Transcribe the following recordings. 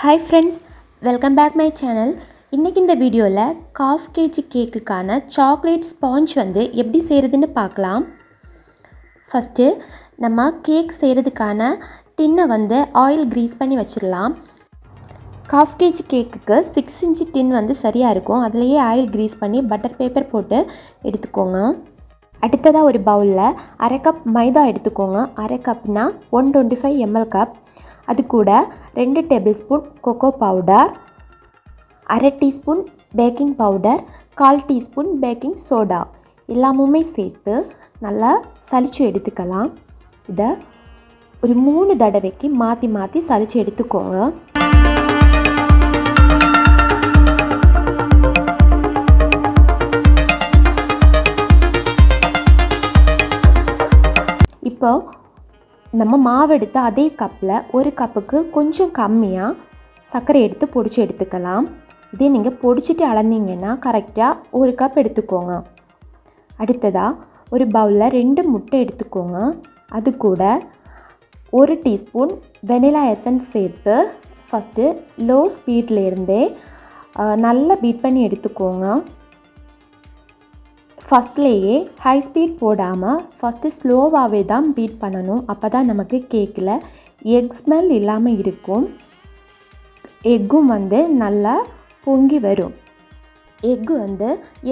Hi friends, welcome back my channel. இன்றைக்கி இந்த வீடியோவில் 1/2 kg கேக்குக்கான சாக்லேட் ஸ்பாஞ்ச் எப்படி செய்கிறதுன்னு பார்க்கலாம். ஃபஸ்ட்டு நம்ம கேக் செய்கிறதுக்கான டின்னை ஆயில் க்ரீஸ் பண்ணி வச்சிடலாம். 1/2 kg கேக்குக்கு 6 inch டின் சரியாக இருக்கும். அதுலேயே ஆயில் க்ரீஸ் பண்ணி பட்டர் பேப்பர் போட்டு எடுத்துக்கோங்க. அடுத்ததாக ஒரு பவுலில் 1/2 கப் மைதா எடுத்துக்கோங்க. 1/2 கப்னா 125 ml கப். அது கூட 2 table spoon cocoa powder, 1/2 teaspoon baking powder, 1/4 teaspoon baking soda எல்லாமுமே சேர்த்து நல்லா சலிச்சு எடுத்துக்கலாம். இதை ஒரு 3 தடவைக்கு மாற்றி மாற்றி சலிச்சு எடுத்துக்கோங்க. இப்போ நம்ம மாவு எடுத்து அதே கப்பில் ஒரு கப்புக்கு கொஞ்சம் கம்மியாக சர்க்கரை எடுத்து பொடிச்சு எடுத்துக்கலாம். இதே நீங்கள் பொடிச்சிட்டு அளந்தீங்கன்னா கரெக்டாக ஒரு கப் எடுத்துக்கோங்க. அடுத்ததாக ஒரு பவுலில் 2 முட்டை எடுத்துக்கோங்க. அது கூட 1 டீஸ்பூன் வெனிலா எசன்ஸ் சேர்த்து ஃபஸ்ட்டு லோ ஸ்பீட்லேருந்தே நல்லா பீட் பண்ணி எடுத்துக்கோங்க. ஃபஸ்ட்லேயே ஹை ஸ்பீட் போடாமல் ஃபஸ்ட்டு ஸ்லோவாகவே தான் பீட் பண்ணணும். அப்போ தான் நமக்கு கேக்கில் எக் ஸ்மெல் இல்லாமல் இருக்கும். எக்கும் நல்லா பொங்கி வரும். எக்கு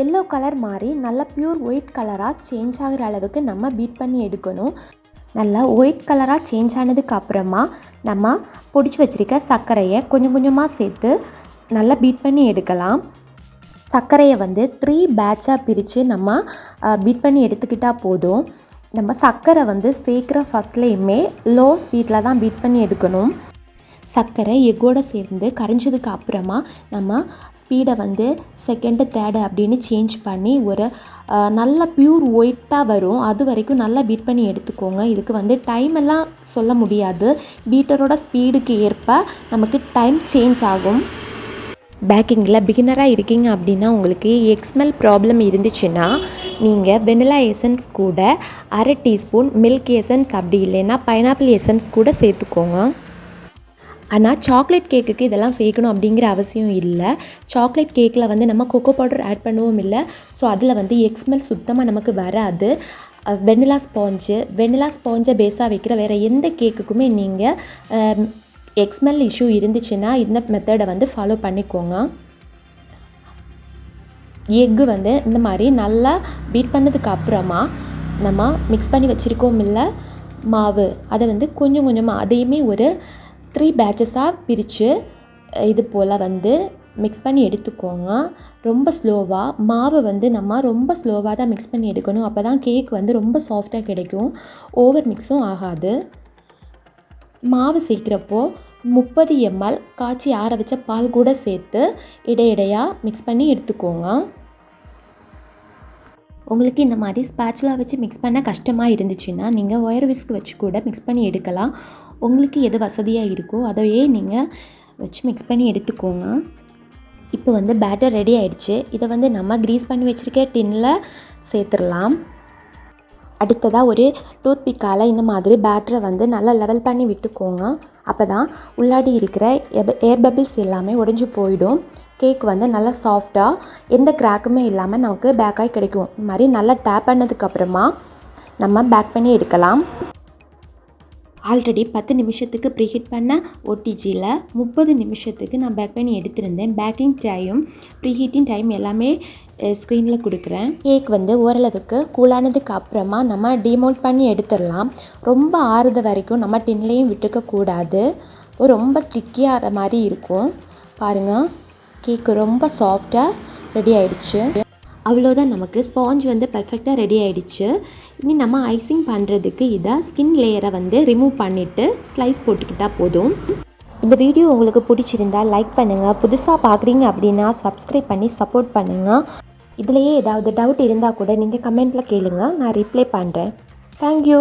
எல்லோ கலர் மாதிரி நல்லா ப்யூர் ஒயிட் கலராக சேஞ்ச் ஆகிற அளவுக்கு நம்ம பீட் பண்ணி எடுக்கணும். நல்லா ஒயிட் கலராக சேஞ்ச் ஆனதுக்கு அப்புறமா நம்ம பொடிச்சு வச்சுருக்க சர்க்கரையை கொஞ்சம் கொஞ்சமாக சேர்த்து நல்லா பீட் பண்ணி எடுக்கலாம். சர்க்கரையை 3 பேட்சாக பிரித்து நம்ம பீட் பண்ணி எடுத்துக்கிட்டால் போதும். நம்ம சர்க்கரை சேர்க்குற ஃபஸ்ட்லேயுமே லோ ஸ்பீடில் தான் பீட் பண்ணி எடுக்கணும். சர்க்கரை எக்கோடு சேர்ந்து கரைஞ்சதுக்கு அப்புறமா நம்ம ஸ்பீடை செகண்டு தேர்டு அப்படின்னு சேஞ்ச் பண்ணி ஒரு நல்ல ப்யூர் ஒயிட்டாக வரும். அது வரைக்கும் நல்லா பீட் பண்ணி எடுத்துக்கோங்க. இதுக்கு டைம் எல்லாம் சொல்ல முடியாது. பீட்டரோட ஸ்பீடுக்கு ஏற்ப நமக்கு டைம் சேஞ்ச் ஆகும். பேக்கிங்கில் பிகினராக இருக்கீங்க அப்படின்னா உங்களுக்கு எக் ஸ்மெல் ப்ராப்ளம் இருந்துச்சுன்னா நீங்கள் வெனிலா எசன்ஸ் கூட 1/2 டீஸ்பூன் மில்க் எசன்ஸ் அப்படி இல்லைன்னா பைனாப்பிள் எசன்ஸ் கூட சேர்த்துக்கோங்க. ஆனால் சாக்லேட் கேக்குக்கு இதெல்லாம் சேர்க்கணும் அப்படிங்கிற அவசியம் இல்லை. சாக்லேட் கேக்கில் நம்ம கொக்கோ பவுடர் ஆட் பண்ணவும் இல்லை. ஸோ அதில் எக் ஸ்மெல் சுத்தமாக நமக்கு வராது. வெனிலா ஸ்பாஞ்சை பேஸாக வைக்கிற வேறு எந்த கேக்குக்குமே நீங்கள் எக் ஸ்மெல் இஷ்யூ இருந்துச்சுன்னா இந்த மெத்தடை ஃபாலோ பண்ணிக்கோங்க. எக்கு இந்த மாதிரி நல்லா பீட் பண்ணதுக்கு அப்புறமா நம்ம மிக்ஸ் பண்ணி வச்சுருக்கோம் இல்லை மாவு, அதை கொஞ்சம் கொஞ்சமாக அதையுமே ஒரு 3 பேட்சஸாக பிரித்து இது போல் மிக்ஸ் பண்ணி எடுத்துக்கோங்க. ரொம்ப ஸ்லோவாக மாவு நம்ம ரொம்ப ஸ்லோவாக தான் மிக்ஸ் பண்ணி எடுக்கணும். அப்போ தான் கேக் ரொம்ப சாஃப்டாக கிடைக்கும். ஓவர் மிக்ஸும் ஆகாது. மாவு சேர்க்குறப்போ 30 ml காய்ச்சி ஆற வச்ச பால் கூட சேர்த்து இடையிடையாக மிக்ஸ் பண்ணி எடுத்துக்கோங்க. உங்களுக்கு இந்த மாதிரி ஸ்பேச்சுலா வச்சு மிக்ஸ் பண்ண கஷ்டமாக இருந்துச்சுன்னா நீங்கள் ஒயர் விஸ்க் வச்சு கூட மிக்ஸ் பண்ணி எடுக்கலாம். உங்களுக்கு எது வசதியாக இருக்கோ அதையே நீங்கள் வச்சு மிக்ஸ் பண்ணி எடுத்துக்கோங்க. இப்போ பேட்டர் ரெடி ஆகிடுச்சு. இதை நம்ம க்ரீஸ் பண்ணி வச்சுருக்க டின்னில் சேர்த்துடலாம். அடுத்ததாக ஒரு டூத் பிக்கால் இந்த மாதிரி பேட்டரை நல்லா லெவல் பண்ணி விட்டுக்கோங்க. அப்போ தான் உள்ளாடி இருக்கிற ஏர் பபிள்ஸ் எல்லாமே உடைஞ்சு போயிடும். கேக் நல்லா சாஃப்டாக எந்த கிராக்குமே இல்லாமல் நமக்கு பேக்காகி கிடைக்கும். இந்த மாதிரி நல்லா டேப் பண்ணதுக்கப்புறமா நம்ம பேக் பண்ணி எடுக்கலாம். ஆல்ரெடி 10 நிமிஷத்துக்கு ப்ரீஹீட் பண்ண ஓடிஜியில் 30 நிமிஷத்துக்கு நான் பேக் பண்ணி எடுத்திருந்தேன். பேக்கிங் டைம் ப்ரீஹீட்டிங் டைம் எல்லாமே ஸ்க்ரீனில் கொடுக்குறேன். கேக் ஓரளவுக்கு கூலானதுக்கு அப்புறமா நம்ம டிமோல்ட் பண்ணி எடுத்துடலாம். ரொம்ப ஆறுத வரைக்கும் நம்ம டின்லேயும் விட்டுக்கக்கூடாது. ரொம்ப ஸ்டிக்கியாக மாதிரி இருக்கும். பாருங்கள், கேக்கு ரொம்ப சாஃப்டாக ரெடி ஆகிடுச்சு. அவ்வளோதான், நமக்கு ஸ்பாஞ்ச் பர்ஃபெக்டாக ரெடி ஆகிடுச்சு. இனி நம்ம ஐசிங் பண்ணுறதுக்கு இதை ஸ்கின் லேயரை ரிமூவ் பண்ணிவிட்டு ஸ்லைஸ் போட்டுக்கிட்டால் போதும். இந்த வீடியோ உங்களுக்கு பிடிச்சிருந்தால் லைக் பண்ணுங்கள். புதுசாக பார்க்குறீங்க அப்படின்னா சப்ஸ்கிரைப் பண்ணி சப்போர்ட் பண்ணுங்கள். இதுலேயே ஏதாவது டவுட் இருந்தால் கூட நீங்கள் கமெண்ட்டில் கேளுங்க, நான் ரிப்ளை பண்ணுறேன். தேங்க்யூ.